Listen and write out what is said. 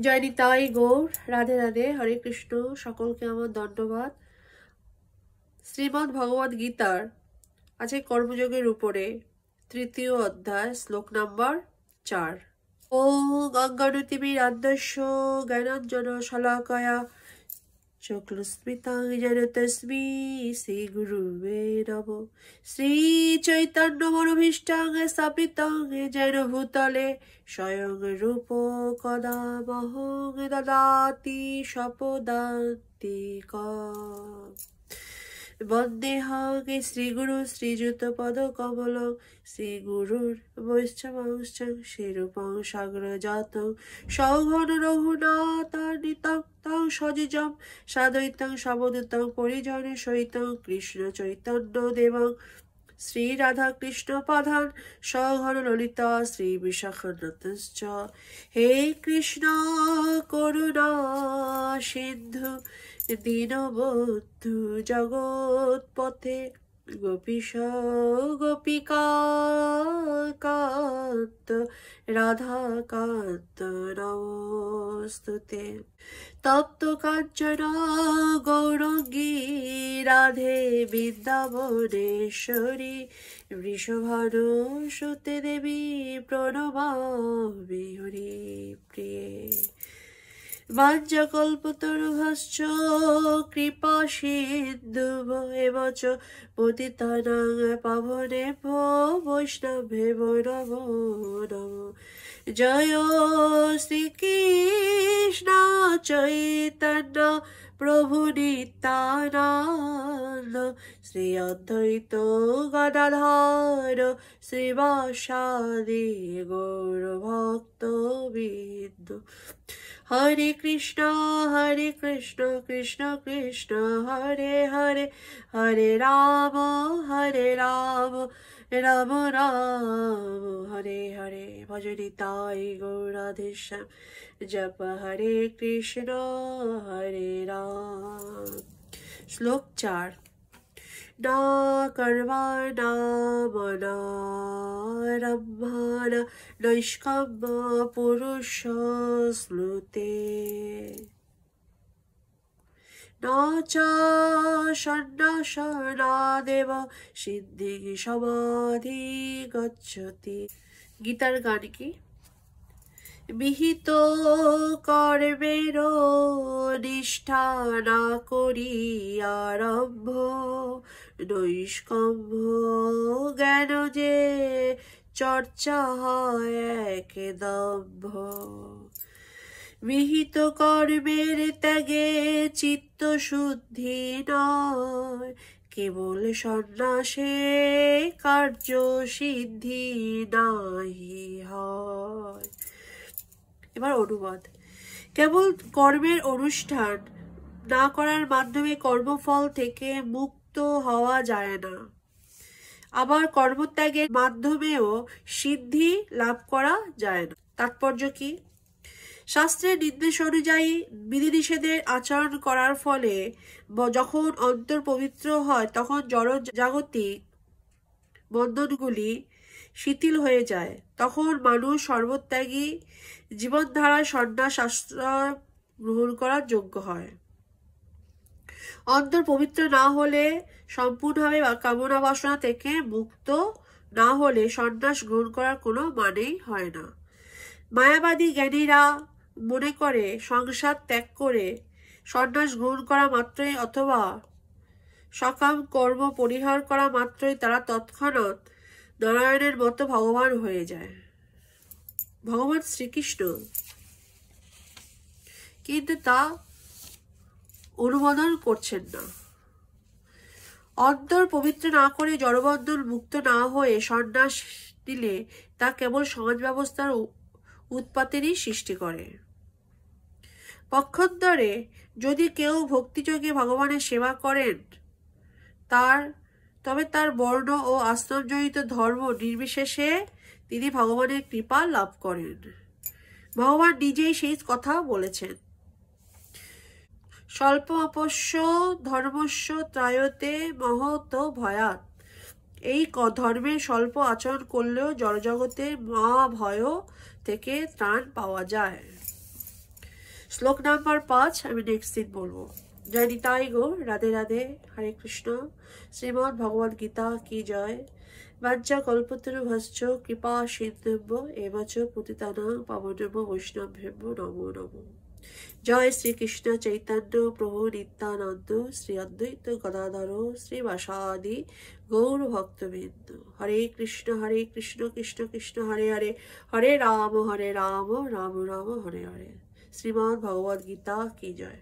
জয় নিতাই গৌর, রাধে রাধে, হরে কৃষ্ণ। সকলকে আমার দণ্ডবাদ। শ্রীমদ্ ভগবদ গীতার আছে কর্মযোগের উপরে 3য় অধ্যায়, শ্লোক নাম্বার 4। ওং অজ্ঞানতিমিরান্ধস্য জ্ঞানাঞ্জন শলাকয়া চক্ষুস্মিতাং যেন তস্मै শ্রী গুরুবে নমঃ। শ্রী চৈতন্য মনোভীষ্টাং স্থাপিতং যেন ভূতলে স্বয়ং রূপ কদা মহং দদাতি স্বপদান্তিকम्। বন্দেহং শ্রীগুরু শ্রীযুত পদ কমলং শ্রীগুরুর বৈষ্ণবাংশ শ্রীরূপং সাগ্রজাতং সৌঘন রঘুনাথান্বিতং তং সজিজং সাদ্বৈতং সবদূতং পরিজনে সহিতং কৃষ্ণ চৈতন্য দেবং শ্রী রাধা কৃষ্ণ পাদান সঘন ললিতা শ্রী বিশাখান্বিতশ্চ। হে কৃষ্ণ করুণা সিন্ধু দীনবন্ধু জগৎপথে গোপীশ গোপিকান্ত রাধাকান্ত নমস্তুতে। তপ্ত কাঞ্চন গৌরাঙ্গী রাধে বৃন্দাবনেশ্বরী বৃষভানুসুতে দেবী প্রণমামি হরিপ্রিয়ে। বাঞ্ছাকল্পতরুভ্যশ্চ কৃপা সিন্ধুভ্যেব চ পতিতানাং পাবনেভ্যো বৈষ্ণবেভ্যো নমো নমঃ। জয় শ্রীকৃষ্ণ চৈতন্য প্রভু নিত্যানন্দ শ্রী অদ্বৈত গদাধর শ্রীবাসাদি গৌর ভক্তবৃন্দ। হরে কৃষ্ণ কৃষ্ণ কৃষ্ণ হরে হরে, হরে রাম রাম রাম হরে হরে। ভজ নিতাই গৌর রাধেশ্যাম। জপ হরে কৃষ্ণ হরে রাম। শ্লোক 4। না কর্মাণামনারম্ভান নৈষ্কাম্য পুরুষ স্মৃতে না চ সন্ন্যাসনাদেব সিদ্ধি সমাধি গচ্ছতি। গীতার গান কি? বিহিত কর্মের নিষ্ঠা না করি আরম্ভ নৈষ্কম্ভ জ্ঞান যে চর্চা হয় এক দম্ভ। বিহিত কর্মের ত্যাগে চিত্ত শুদ্ধি নয়, কেবল সন্ন্যাসে কার্য সিদ্ধি নাহি হয়। এবার অনুবাদ। কেবল কর্মের অনুষ্ঠান না করার মাধ্যমে কর্মফল থেকে মুক্ত হওয়া যায় না, আবার কর্মত্যাগের মাধ্যমেও সিদ্ধি লাভ করা যায় না। তাৎপর্য কি? শাস্ত্রের নির্দেশ অনুযায়ী বিধিনিষেধের আচরণ করার ফলে যখন অন্তর পবিত্র হয় তখন জড় জাগতিক বন্ধনগুলি শিথিল হয়ে যায়। তখন মানুষ সর্বত্যাগী জীবনধারায় সন্ন্যাস আশ্রয় গ্রহণ করার যোগ্য হয়। অন্তর পবিত্র না হলে, সম্পূর্ণভাবে কামনা বাসনা থেকে মুক্ত না হলে সন্ন্যাস গ্রহণ করার কোনো মানেই হয় না। মায়াবাদী জ্ঞানীরা মনে করে সংসার ত্যাগ করে সন্ন্যাস গ্রহণ করা মাত্রই অথবা সকাম কর্ম পরিহার করা মাত্রই তারা তৎক্ষণাৎ নারায়ণের মতো ভগবান হয়ে যায়, ভগবান শ্রীকৃষ্ণ। কিন্তু তা অনুমোদন করছেন না। অন্তর পবিত্র না করে জড়বন্ধন মুক্ত না হয়ে সন্ন্যাস দিলে তা কেবল সমাজ ব্যবস্থার উৎপাতেরই সৃষ্টি করে। পক্ষান্তরে যদি কেউ ভক্তিযোগে ভগবানের সেবা করেন তবে তার বর্ণ ও আশ্রমজনিত ধর্ম নির্বিশেষে তিনি ভগবানের কৃপা লাভ করেন। ভগবান নিজেই সেই কথা বলেছেন। স্বল্প অপস্য ধর্মস্য ত্রায়তে মহত ভয়াৎ। এই ধর্মের স্বল্প আচরণ করলেও জড়জগতের মহাভয় থেকে ত্রাণ পাওয়া যায়। শ্লোক নাম্বার 5 আমি নেক্সট দিন বলবো। জয় নিতাই গৌর, রাধে রাধে, হরে কৃষ্ণ। শ্রীমদ্ ভগবদ গীতা কি জয়। বাঞ্ছা কল্পতরুভ্যশ্চ কৃপা সিন্ধুভ্য এবচ পতিতানাং পাবনেভ্যো বৈষ্ণবেভ্যো নমো নমো। জয় শ্রীকৃষ্ণ চৈতন্য প্রভু নিত্যানন্দ, শ্রী অদ্বৈত গদাধর শ্রীবাসাদি গৌর ভক্তবৃন্দ। হরে কৃষ্ণ কৃষ্ণ কৃষ্ণ হরে হরে, হরে রাম রাম রাম রাম হরে হরে। শ্রীমদ্ ভগবদ গীতা কি জয়।